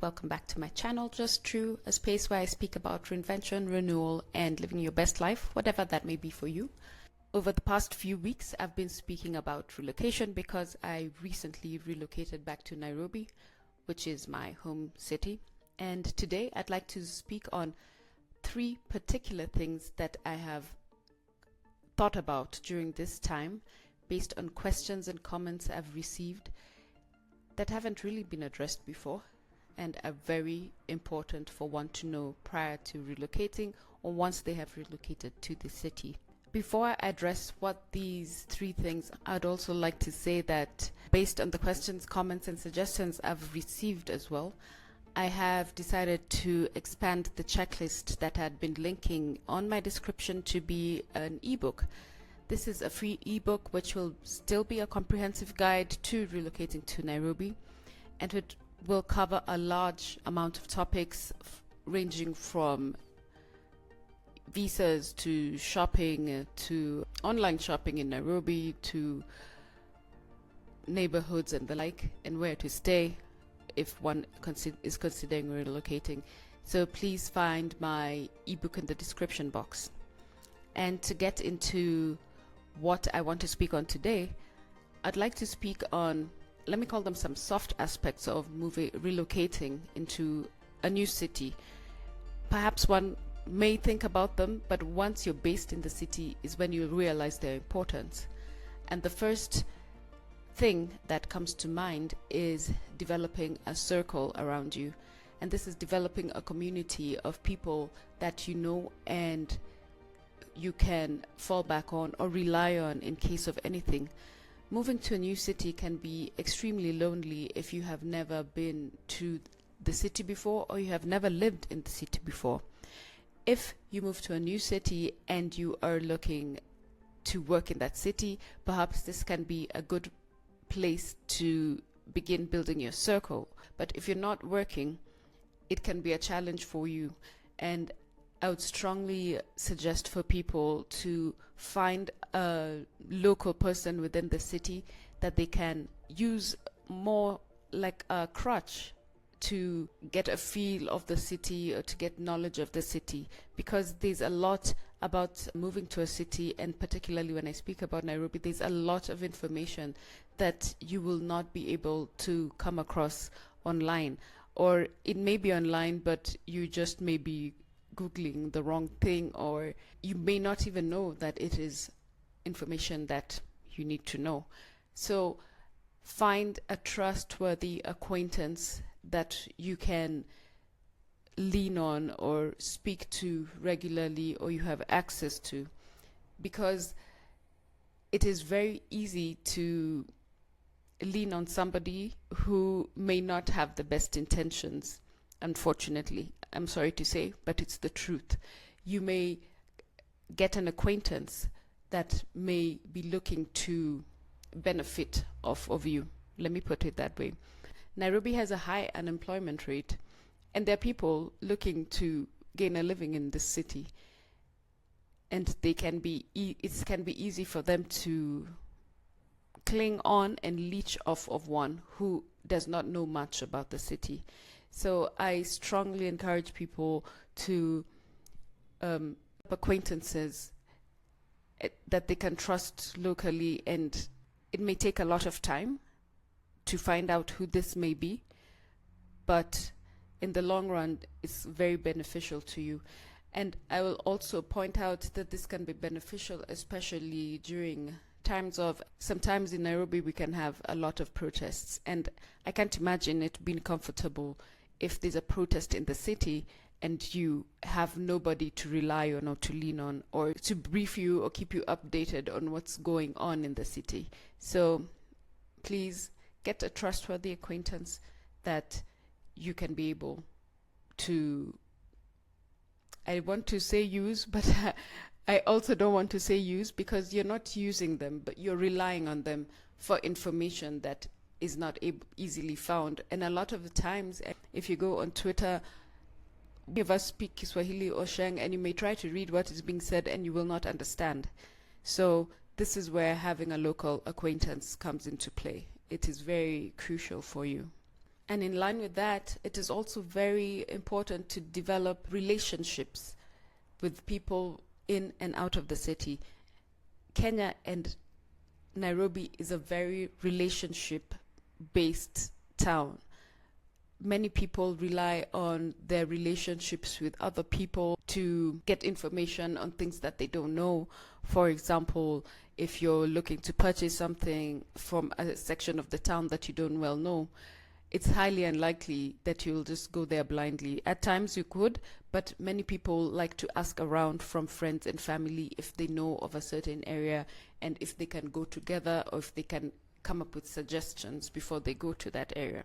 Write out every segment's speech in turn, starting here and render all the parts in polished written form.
welcome back to my channel, Just True, a space where I speak about reinvention, renewal, and living your best life, whatever that may be for you. Over the past few weeks, I've been speaking about relocation because I recently relocated back to Nairobi, which is my home city. And today I'd like to speak on 3 particular things that I have thought about during this time based on questions and comments I've received that haven't really been addressed before and are very important for one to know prior to relocating or once they have relocated to the city. Before I address what these 3 things, I'd also like to say that based on the questions, comments, and suggestions I've received as well, I have decided to expand the checklist that had been linking on my description to be an ebook. This is a free ebook which will still be a comprehensive guide to relocating to Nairobi, and it will cover a large amount of topics ranging from visas to shopping to online shopping in Nairobi to neighborhoods and the like, and where to stay if one is considering relocating. So please find my ebook in the description box. And to get into what I want to speak on today, I'd like to speak on, let me call them some soft aspects of relocating into a new city. Perhaps one may think about them, but once you're based in the city is when you realize their importance. And the first thing that comes to mind is developing a circle around you. And this is developing a community of people that you know and you can fall back on or rely on in case of anything. Moving to a new city can be extremely lonely if you have never been to the city before or you have never lived in the city before. If you move to a new city and you are looking to work in that city, perhaps this can be a good place to begin building your circle. But if you're not working, it can be a challenge for you. And I would strongly suggest for people to find a local person within the city that they can use more like a crutch to get a feel of the city or to get knowledge of the city, because there's a lot about moving to a city, and particularly when I speak about Nairobi, there's a lot of information that you will not be able to come across online, or it may be online but you just may be Googling the wrong thing, or you may not even know that it is information that you need to know. So find a trustworthy acquaintance that you can lean on or speak to regularly or you have access to, because it is very easy to lean on somebody who may not have the best intentions. Unfortunately, I'm sorry to say, but it's the truth. You may get an acquaintance that may be looking to benefit off of you. Let me put it that way. Nairobi has a high unemployment rate, and there are people looking to gain a living in this city, and it can be easy for them to cling on and leech off of one who does not know much about the city. So I strongly encourage people to acquaintances that they can trust locally, and it may take a lot of time to find out who this may be, but in the long run it's very beneficial to you. And I will also point out that this can be beneficial especially during times of, sometimes in Nairobi we can have a lot of protests, and I can't imagine it being comfortable if there's a protest in the city and you have nobody to rely on or to lean on or to brief you or keep you updated on what's going on in the city. So please get a trustworthy acquaintance that you can be able to, I want to say use, but I also don't want to say use, because you're not using them, but you're relying on them for information that is not easily found. And a lot of the times, if you go on Twitter, many of us speak Kiswahili or Sheng, and you may try to read what is being said and you will not understand. So this is where having a local acquaintance comes into play. It is very crucial for you. And in line with that, it is also very important to develop relationships with people in and out of the city. Kenya and Nairobi is a very relationship-based town. Many people rely on their relationships with other people to get information on things that they don't know. For example, if you're looking to purchase something from a section of the town that you don't well know, it's highly unlikely that you'll just go there blindly. At times you could, but many people like to ask around from friends and family if they know of a certain area and if they can go together or if they can come up with suggestions before they go to that area.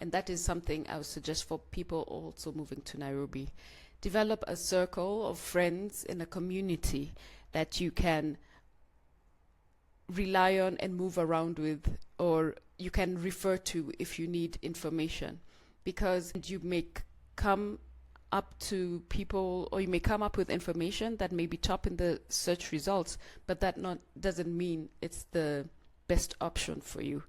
And that is something I would suggest for people also moving to Nairobi. Develop a circle of friends in a community that you can rely on and move around with, or you can refer to if you need information, because you may come up to people, or you may come up with information that may be top in the search results, but that doesn't mean it's the best option for you.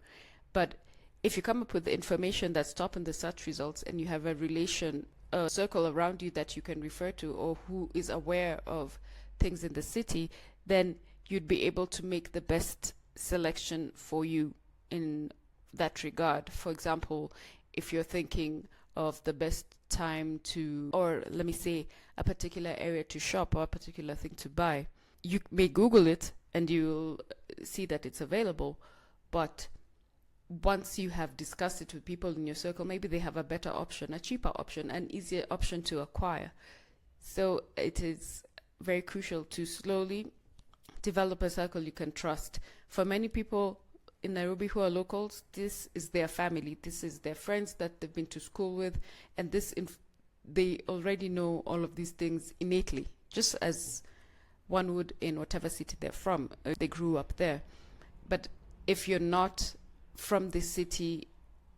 But if you come up with the information that's top in the search results and you have a circle around you that you can refer to, or who is aware of things in the city, then you'd be able to make the best selection for you in that regard. For example, if you're thinking of the best time to, or let me say, a particular area to shop or a particular thing to buy, you may Google it and you'll see that it's available, but once you have discussed it with people in your circle, maybe they have a better option, a cheaper option, an easier option to acquire. So it is very crucial to slowly develop a circle you can trust. For many people in Nairobi who are locals, this is their family, this is their friends that they've been to school with, and they already know all of these things innately, just as one would in whatever city they're from. They grew up there. But if you're not from this city,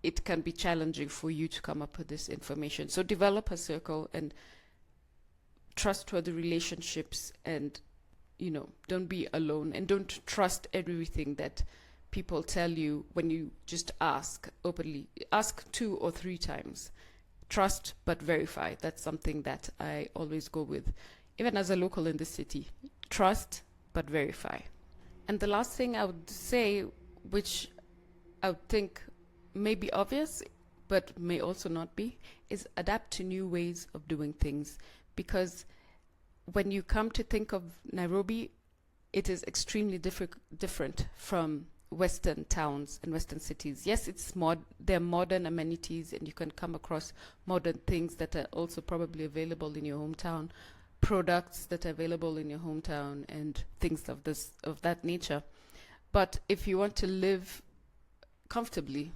it can be challenging for you to come up with this information. So develop a circle and trustworthy relationships, and don't be alone, and don't trust everything that people tell you when you just ask openly. Ask 2 or 3 times. Trust but verify. That's something that I always go with, even as a local in the city. Trust but verify. And the last thing I would say, which I would think may be obvious but may also not be, is adapt to new ways of doing things. Because when you come to think of Nairobi, it is extremely different from Western towns and Western cities. Yes, there are modern amenities, and you can come across modern things that are also probably available in your hometown, products that are available in your hometown, and things of that nature. But if you want to live comfortably,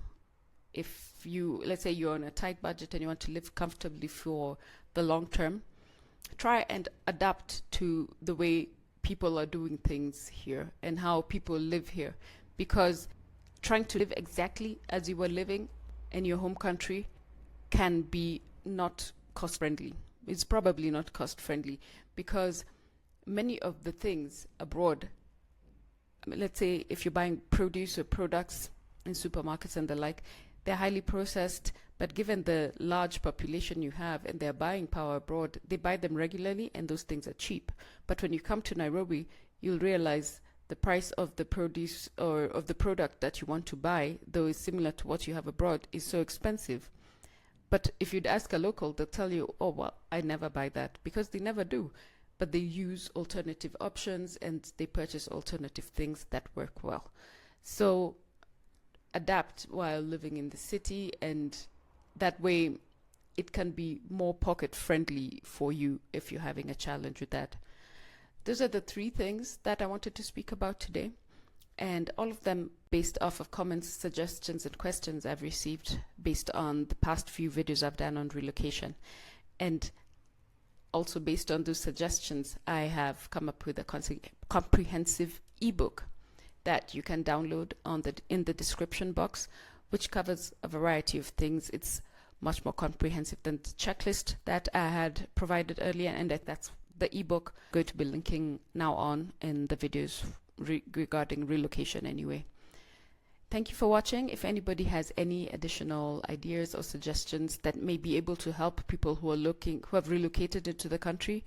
let's say you're on a tight budget and you want to live comfortably for the long term, try and adapt to the way people are doing things here and how people live here. Because trying to live exactly as you were living in your home country can be not cost friendly. It's probably not cost friendly, because many of the things abroad, let's say if you're buying produce or products in supermarkets and the like, they're highly processed, but given the large population you have and their buying power abroad, they buy them regularly and those things are cheap. But when you come to Nairobi, you'll realize the price of the produce or of the product that you want to buy, though it's similar to what you have abroad, is so expensive. But if you'd ask a local, they'll tell you, oh, well, I never buy that, because they never do. But they use alternative options and they purchase alternative things that work well. So adapt while living in the city, and that way it can be more pocket friendly for you if you're having a challenge with that. Those are the 3 things that I wanted to speak about today, and all of them based off of comments, suggestions, and questions I've received based on the past few videos I've done on relocation. And also based on those suggestions, I have come up with a comprehensive ebook that you can download in the description box, which covers a variety of things. It's much more comprehensive than the checklist that I had provided earlier, and that's the ebook I'm going to be linking now on in the videos regarding relocation anyway. Thank you for watching. If anybody has any additional ideas or suggestions that may be able to help people who have relocated into the country,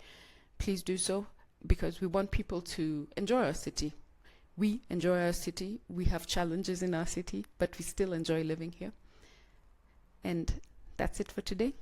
please do so, because we want people to enjoy our city. We enjoy our city. We have challenges in our city, but we still enjoy living here. And that's it for today.